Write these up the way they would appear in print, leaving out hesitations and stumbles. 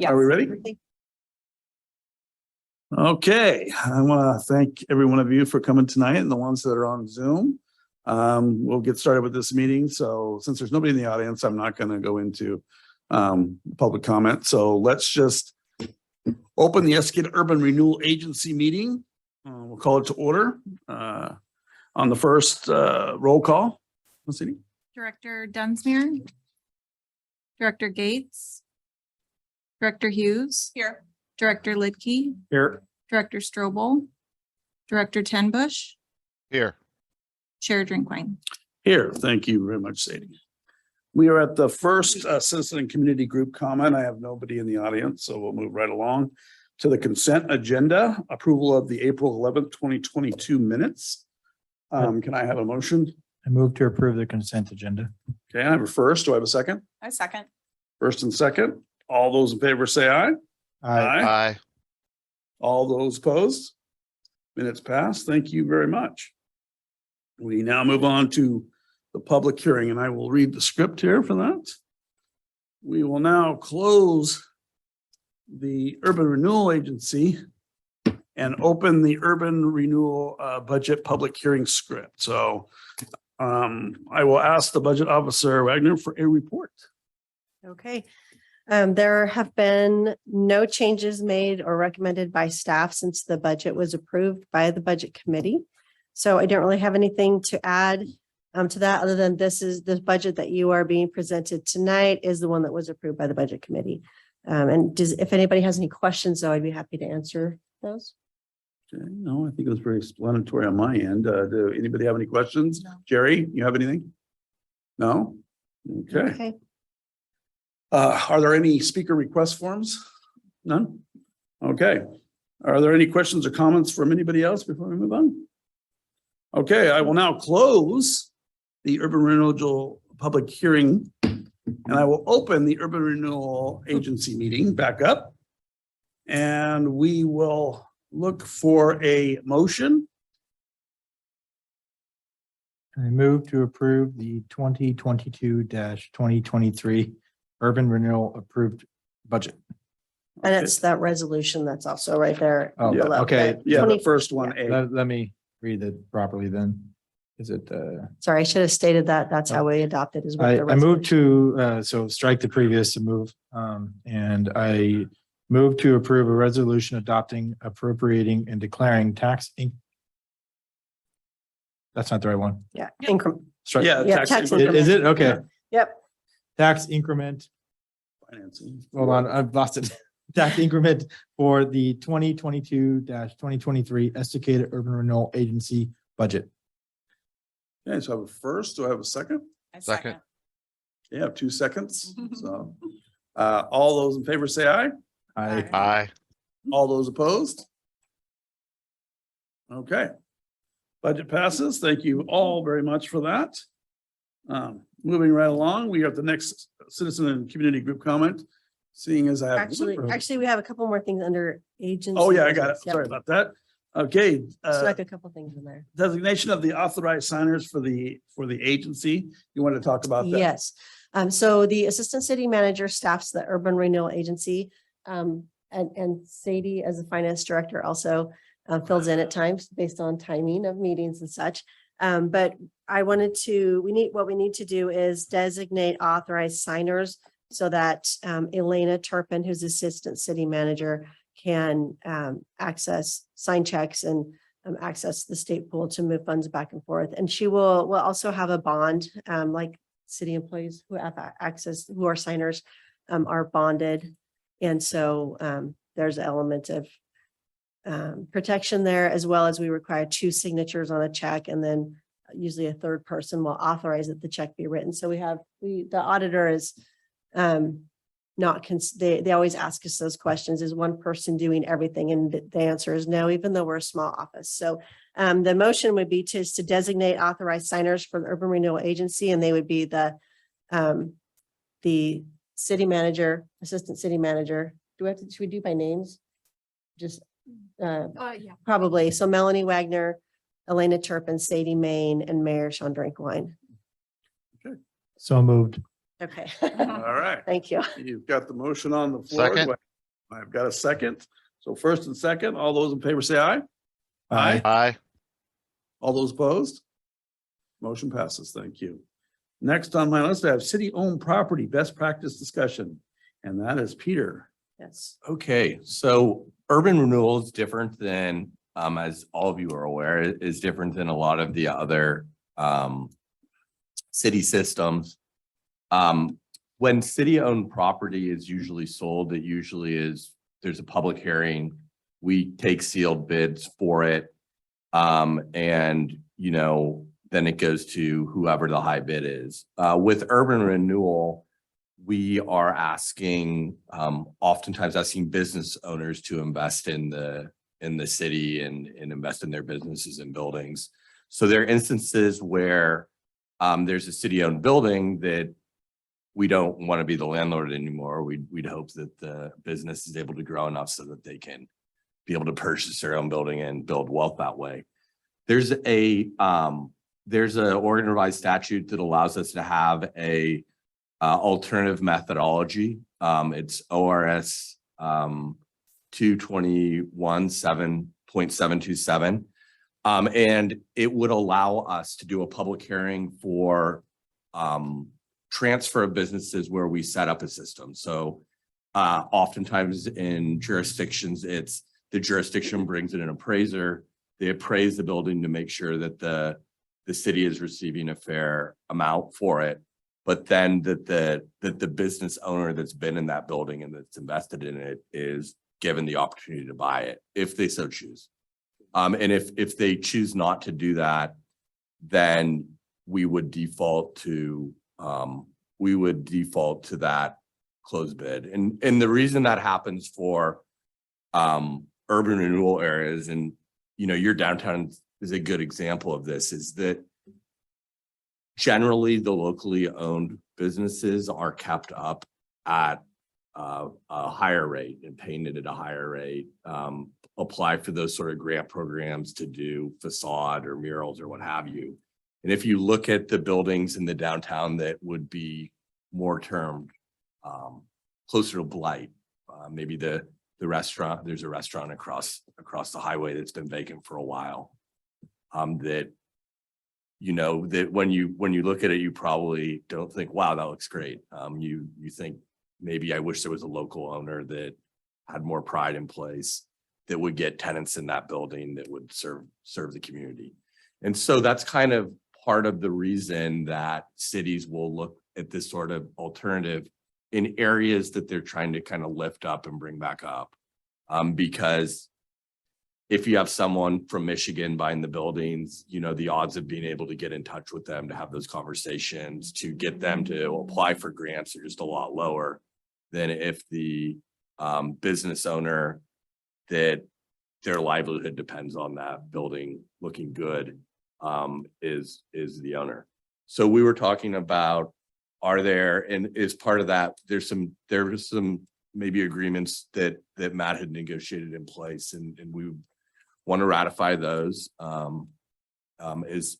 Yes. Are we ready? Okay, I want to thank every one of you for coming tonight and the ones that are on Zoom. We'll get started with this meeting. So since there's nobody in the audience, I'm not going to go into public comment. So let's just open the Estacada Urban Renewal Agency meeting. We'll call it to order. On the first roll call. Let's see. Director Dunsmuir. Director Gates. Director Hughes. Here. Director Lidkey. Here. Director Strobel. Director Tenbush. Here. Chair Drinkwine. Here. Thank you very much, Sadie. We are at the first citizen and community group comment. I have nobody in the audience, so we'll move right along to the consent agenda. Approval of the April 11th, 2022 minutes. Can I have a motion? I move to approve the consent agenda. Okay, I have a first. Do I have a second? I second. First and second. All those in favor say aye. Aye. All those opposed? Minutes passed. Thank you very much. We now move on to the public hearing, and I will read the script here for that. We will now close the Urban Renewal Agency and open the Urban Renewal Budget Public Hearing script. So I will ask the Budget Officer Wagner for a report. Okay. There have been no changes made or recommended by staff since the budget was approved by the Budget Committee. So I don't really have anything to add to that, other than this is the budget that you are being presented tonight is the one that was approved by the Budget Committee. And if anybody has any questions, though, I'd be happy to answer those. Okay, no, I think it was very explanatory on my end. Do anybody have any questions? No. Jerry, you have anything? No? Okay. Okay. Are there any speaker request forms? None? Okay. Are there any questions or comments from anybody else before we move on? Okay, I will now close the Urban Renewal public hearing, and I will open the Urban Renewal Agency meeting back up. And we will look for a motion. I move to approve the 2022-2023 Urban Renewal approved budget. And it's that resolution that's also right there. Oh, Yeah, below. okay. The Yeah, the 20 first one, A. Let me read it properly then. Is it, Sorry, I should have stated that. That's how we adopted is. with the I moved resolution. to, so strike the previous and move, and I move to approve a resolution adopting, appropriating and declaring that's not the right one. Yeah. Increment. Strike- Yeah. Yeah, tax tax increment. Is it? Okay. Yep. Tax increment. Financing. Hold on, I've lost it. Tax increment for the 2022-2023 Estacada Urban Renewal Agency budget. Okay, so I have a first. Do I have a second? I Second. Yeah, I have 2 seconds. So all those in favor say aye. I, Aye. All those opposed? Okay. Budget passes. Thank you all very much for that. Moving right along, we have the next citizen and community group comment. Seeing as I have. Actually, we have a couple more things under agency. Oh, yeah, I got it. Yep. Sorry about that. Okay. Stuck a couple things in there. Designation of the authorized signers for the agency. You want to talk about that? Yes. So the assistant city manager staffs the urban renewal agency. And Sadie, as the finance director, also fills in at times based on timing of meetings and such. But I wanted to, what we need to do is designate authorized signers so that Elena Turpin, who's assistant city manager, can access sign checks and access the state pool to move funds back and forth. And she will also have a bond, like city employees who have access, who are signers, are bonded. And so there's an element of protection there, as well as we require 2 signatures on a check, and then usually a third person will authorize that the check be written. So the auditor is they always ask us those questions. Is one person doing everything? And the answer is no, even though we're a small office. So the motion would be to designate authorized signers for the Urban Renewal Agency, and they would be the city manager, assistant city manager. Should we do by names? Just Yeah. probably. So Melanie Wagner, Elena Turpin, Sadie Main, and Mayor Sean Drinkwine. so moved. Okay. All right. Thank you. You've got the motion on the floor. Second. Do I I've got a second. So first and second, all those in favor say aye. Aye. All those opposed? Motion passes. Thank you. Next on my list, I have city-owned property best practice discussion, and that is Peter. Yes. Okay, so urban renewal is different than, as all of you are aware, is different than a lot of the other city systems. When city-owned property is usually sold, it usually is, there's a public hearing. We take sealed bids for it. And, you know, then it goes to whoever the high bid is. With urban renewal, we are asking, oftentimes asking business owners to invest in the city and invest in their businesses and buildings. So there are instances where there's a city-owned building that we don't want to be the landlord anymore. We'd hope that the business is able to grow enough so that they can be able to purchase their own building and build wealth that way. There's a Oregon revised statute that allows us to have a alternative methodology. It's ORS 221-7.727. And it would allow us to do a public hearing for transfer of businesses where we set up a system. So oftentimes in jurisdictions, it's the jurisdiction brings in an appraiser. They appraise the building to make sure that the city is receiving a fair amount for it, but then that the business owner that's been in that building and that's invested in it is given the opportunity to buy it if they so choose. And if they choose not to do that, then we would default to that closed bid. And the reason that happens for urban renewal areas, and you know, your downtown is a good example of this, is that generally the locally owned businesses are kept up at a higher rate and painted at a higher rate, apply for those sort of grant programs to do facade or murals or what have you. And if you look at the buildings in the downtown that would be more termed closer to blight, maybe the restaurant, there's a restaurant across the highway that's been vacant for a while. That, you know, that when you look at it, you probably don't think, wow, that looks great. You think maybe I wish there was a local owner that had more pride in place, that would get tenants in that building that would serve the community. And so that's kind of part of the reason that cities will look at this sort of alternative in areas that they're trying to kind of lift up and bring back up. Because if you have someone from Michigan buying the buildings, you know, the odds of being able to get in touch with them, to have those conversations, to get them to apply for grants are just a lot lower than if the business owner that their livelihood depends on that building looking good is the owner. So we were talking about, are there, and as part of that, there was some maybe agreements that Matt had negotiated in place, and we want to ratify those as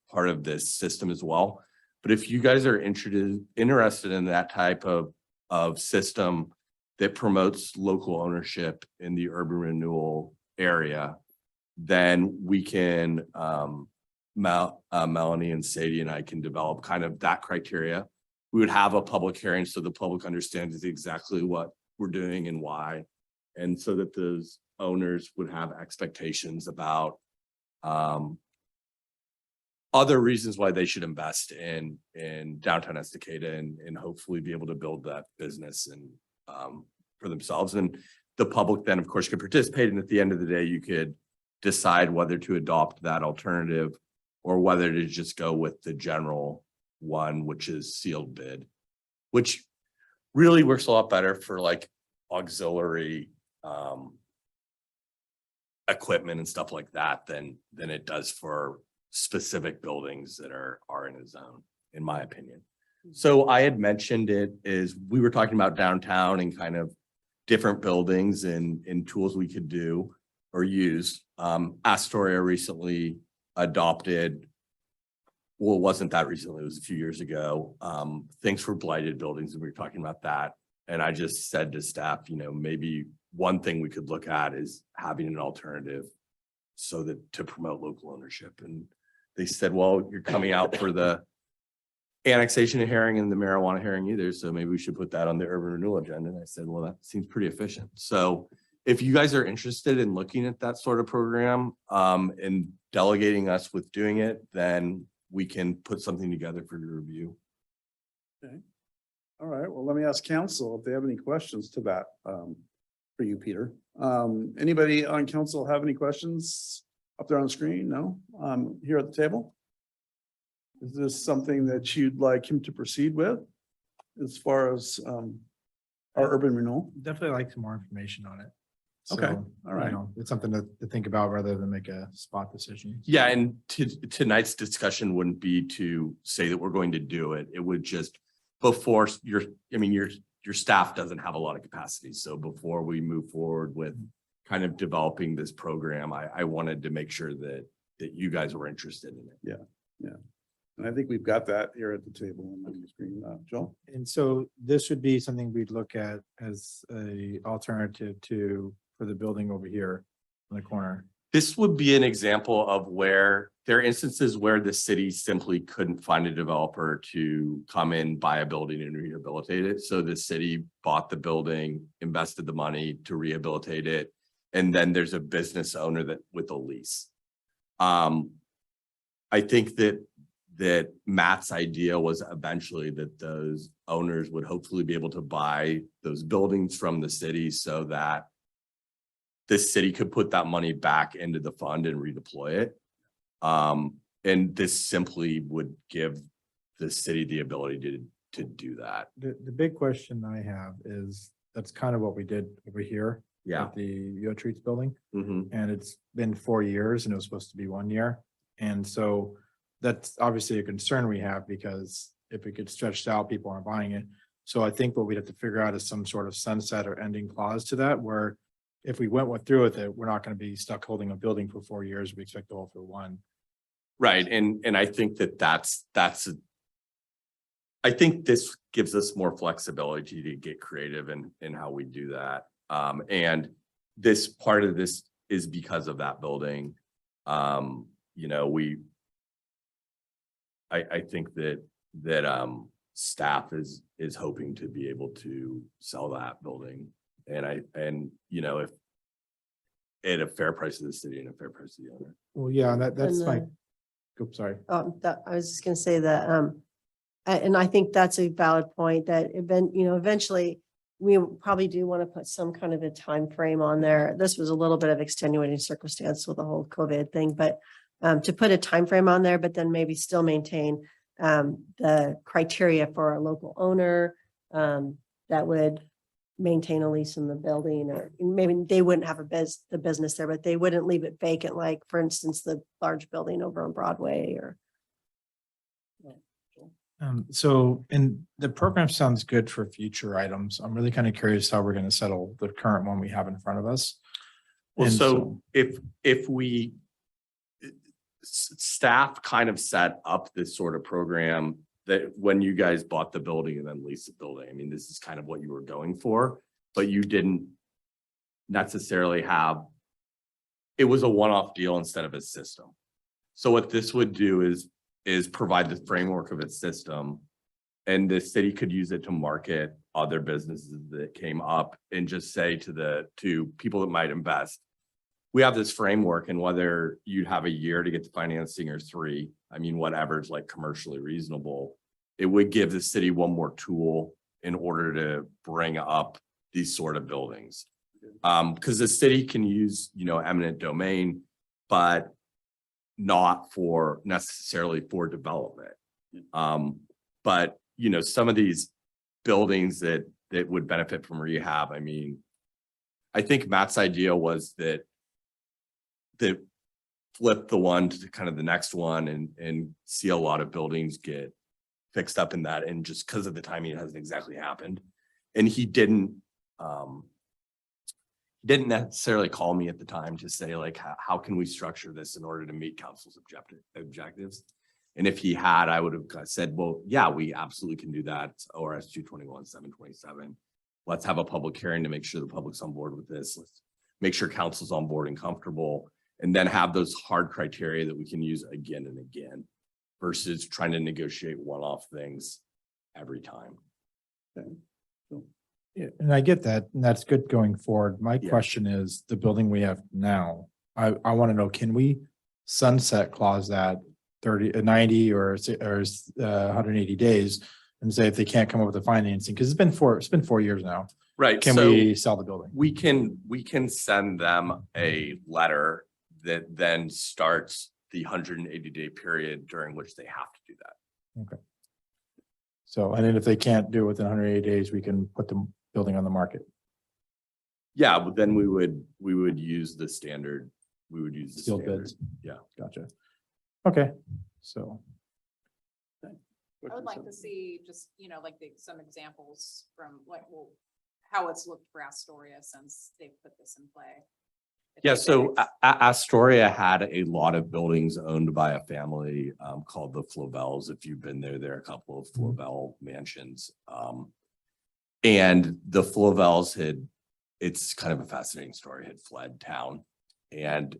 part of this system as well. But if you guys are interested in that type of system that promotes local ownership in the urban renewal area, then we can, Melanie and Sadie and I can develop kind of that criteria. We would have a public hearing so the public understands exactly what we're doing and why. And so that those owners would have expectations about other reasons why they should invest in downtown Estacada and hopefully be able to build that business and for themselves. And the public then, of course, could participate. And at the end of the day, you could decide whether to adopt that alternative or whether to just go with the general one, which is sealed bid, which really works a lot better for like auxiliary equipment and stuff like that than it does for specific buildings that are in a zone, in my opinion. So I had mentioned it is we were talking about downtown and kind of different buildings and tools we could do or use. Astoria recently adopted, well, it wasn't that recently, it was a few years ago, things for blighted buildings, and we were talking about that. And I just said to staff, maybe one thing we could look at is having an alternative so that to promote local ownership. And they said, well, you're coming out for the annexation hearing and the marijuana hearing either. So maybe we should put that on the urban renewal agenda. And I said, well, that seems pretty efficient. So if you guys are interested in looking at that sort of program, and delegating us with doing it, then we can put something together for your review. Okay. All right, well, let me ask council if they have any questions to that, for you, Peter. Anybody on council have any questions up there on the screen? No? Here at the table? Is this something that you'd like him to proceed with as far as, our urban renewal? Definitely like some more information on it. Okay, So, all right. It's something to think about rather than make a spot decision. Yeah, and tonight's discussion wouldn't be to say that we're going to do it. It would just before your staff doesn't have a lot of capacity. So before we move forward with kind of developing this program, I wanted to make sure that you guys were interested in it. Yeah. And I think we've got that here at the table on the screen. Joel? And so this would be something we'd look at as a alternative for the building over here in the corner. This would be an example of where there are instances where the city simply couldn't find a developer to come in, buy a building and rehabilitate it. So the city bought the building, invested the money to rehabilitate it. And then there's a business owner that with a lease. I think that Matt's idea was eventually that those owners would hopefully be able to buy those buildings from the city so that the city could put that money back into the fund and redeploy it. And this simply would give the city the ability to do that. The big question I have is, that's kind of what we did over here. Yeah. At the URA Treats building. Mhm. And it's been 4 years and it was supposed to be 1 year. And so that's obviously a concern we have, because if it gets stretched out, people aren't buying it. So I think what we'd have to figure out is some sort of sunset or ending clause to that, where if we went through with it, we're not going to be stuck holding a building for 4 years. We expect to hold for 1. Right. And I think I think this gives us more flexibility to get creative in how we do that. And this part of this is because of that building. I think that staff is hoping to be able to sell that building. And if at a fair price to the city and a fair price to the owner. Well, yeah, that's And, my, oops, sorry. That, I was just gonna say that, and I think that's a valid point that eventually we probably do want to put some kind of a time frame on there. This was a little bit of extenuating circumstance with the whole COVID thing, but to put a time frame on there, but then maybe still maintain the criteria for a local owner that would maintain a lease in the building, or maybe they wouldn't have the business there, but they wouldn't leave it vacant, like for instance, the large building over on Broadway or. And the program sounds good for future items. I'm really kind of curious how we're going to settle the current one we have in front of us. Well, And so if we staff kind of set up this sort of program that when you guys bought the building and then leased the building, I mean, this is kind of what you were going for, but you didn't necessarily have, it was a one-off deal instead of a system. So what this would do is provide the framework of its system, and the city could use it to market other businesses that came up and just say to people that might invest, we have this framework, and whether you'd have a year to get the financing or 3, I mean, whatever is like commercially reasonable, it would give the city one more tool in order to bring up these sort of buildings. Because the city can use, eminent domain, but not for necessarily for development. But, some of these buildings that would benefit from rehab, I mean, I think Matt's idea was that flip the one to kind of the next one and see a lot of buildings get fixed up in that. And just because of the timing, it hasn't exactly happened. And he didn't necessarily call me at the time to say, like, how can we structure this in order to meet council's objectives? And if he had, I would have said, well, yeah, we absolutely can do that. It's ORS 221-727. let's have a public hearing to make sure the public's on board with this. Let's make sure council's on board and comfortable, and then have those hard criteria that we can use again and again versus trying to negotiate one-off things every time. Yeah, and I get that, and that's good going forward. My Yeah. question is, the building we have now, I want to know, can we sunset clause that 90 or 180 days and say if they can't come up with the financing, because it's been 4 years now. Right. Can we sell the building? We can send them a letter that then starts the 180-day period during which they have to do that. So, and then if they can't do it within 180 days, we can put the building on the market. Yeah, but then we would use the standard, we would use the Sealed standard. bids. Yeah. Gotcha. Okay, so. I would like to see just, like some examples from how it's looked for Astoria since they've put this in play. Yeah, so Astoria had a lot of buildings owned by a family called the Flovels. If you've been there, there are a couple of Flovel mansions. And the Flovels it's kind of a fascinating story, had fled town. And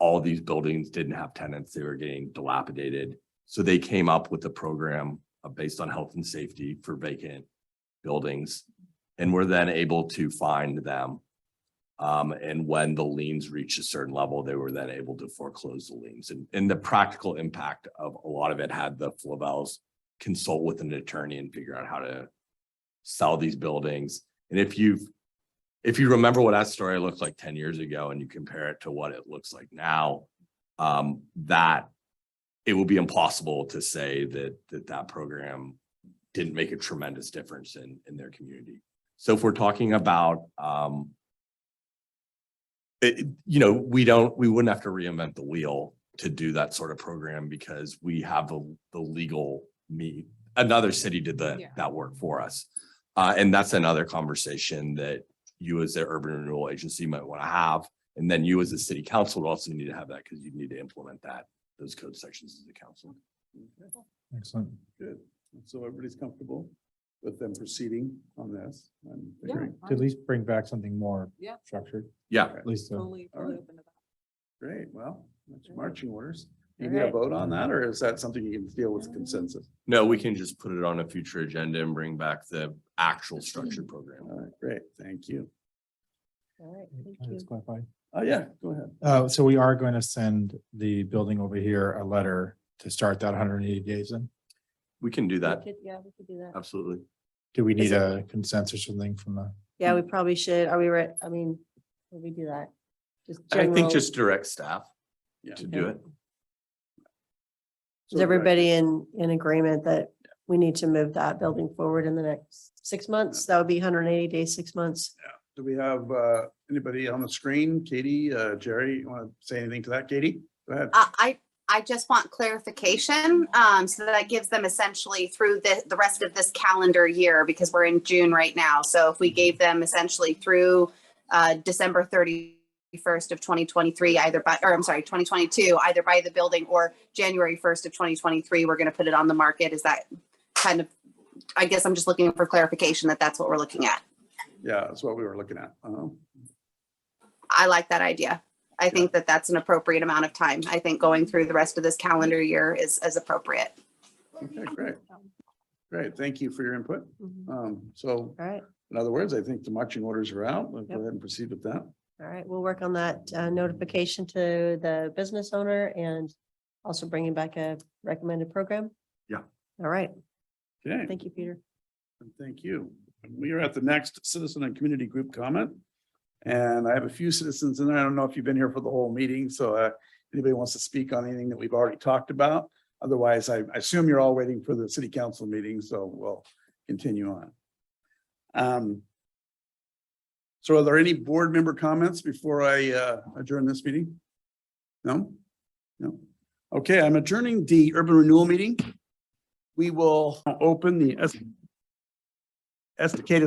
all these buildings didn't have tenants, they were getting dilapidated. So they came up with a program based on health and safety for vacant buildings. And were then able to find them. And when the liens reached a certain level, they were then able to foreclose the liens. And the practical impact of a lot of it had the Flovels consult with an attorney and figure out how to sell these buildings. And if you remember what Astoria looked like 10 years ago and you compare it to what it looks like now, that it will be impossible to say that program didn't make a tremendous difference in their community. So if we're talking about, we wouldn't have to reinvent the wheel to do that sort of program because we have the legal another city did that work for us. And that's another conversation that you as the urban renewal agency might want to have. And then you as a city council would also need to have that because you need to implement those code sections as a council. Excellent. Good. So everybody's comfortable with them proceeding on this? I'm Yeah. figuring. To at least bring back something more Yeah. structured, Yeah. at least. Totally Alright. open to that. Great. Well, that's your marching orders. You All need a right. vote on that, or is that something you can deal with consensus? No, we can just put it on a future agenda and bring back the actual structured program. All right, great. Thank you. All right, thank Can I you. just clarify? Oh, yeah, go ahead. So we are going to send the building over here a letter to start that 180 days in. We can do that. Yeah, we could do that. Absolutely. Do we Is need it- a consensus or something from the? Yeah, we probably should. Are we ready? I mean, will we do that? Just I think general- just direct staff Yeah. to do it. Is everybody in agreement that we need to move that building forward in the next 6 months? That would be 180 days, 6 months. Do we have anybody on the screen? Katie, Jerry, you want to say anything to that? Katie? Go ahead. I just want clarification, so that gives them essentially through the rest of this calendar year, because we're in June right now. So if we gave them essentially through December 31st of 2023, 2022, either by the building or January 1st of 2023, we're going to put it on the market. Is that kind of, I guess I'm just looking for clarification that that's what we're looking at. Yeah, that's what we were looking at. I like that idea. I think that that's an appropriate amount of time. I think going through the rest of this calendar year is appropriate. Okay, great. Great. Thank you for your input. So All right, in other words, I think the marching orders are out. Let's go Yep. ahead and proceed with that. all right. We'll work on that notification to the business owner and also bringing back a recommended program. Yeah. All right. Okay. Thank you, Peter. And thank you. We are at the next citizen and community group comment. And I have a few citizens in there. I don't know if you've been here for the whole meeting, so anybody wants to speak on anything that we've already talked about? Otherwise, I assume you're all waiting for the city council meeting, so we'll continue on. So are there any board member comments before I adjourn this meeting? No? No? Okay, I'm adjourning the urban renewal meeting. We will open the Estacada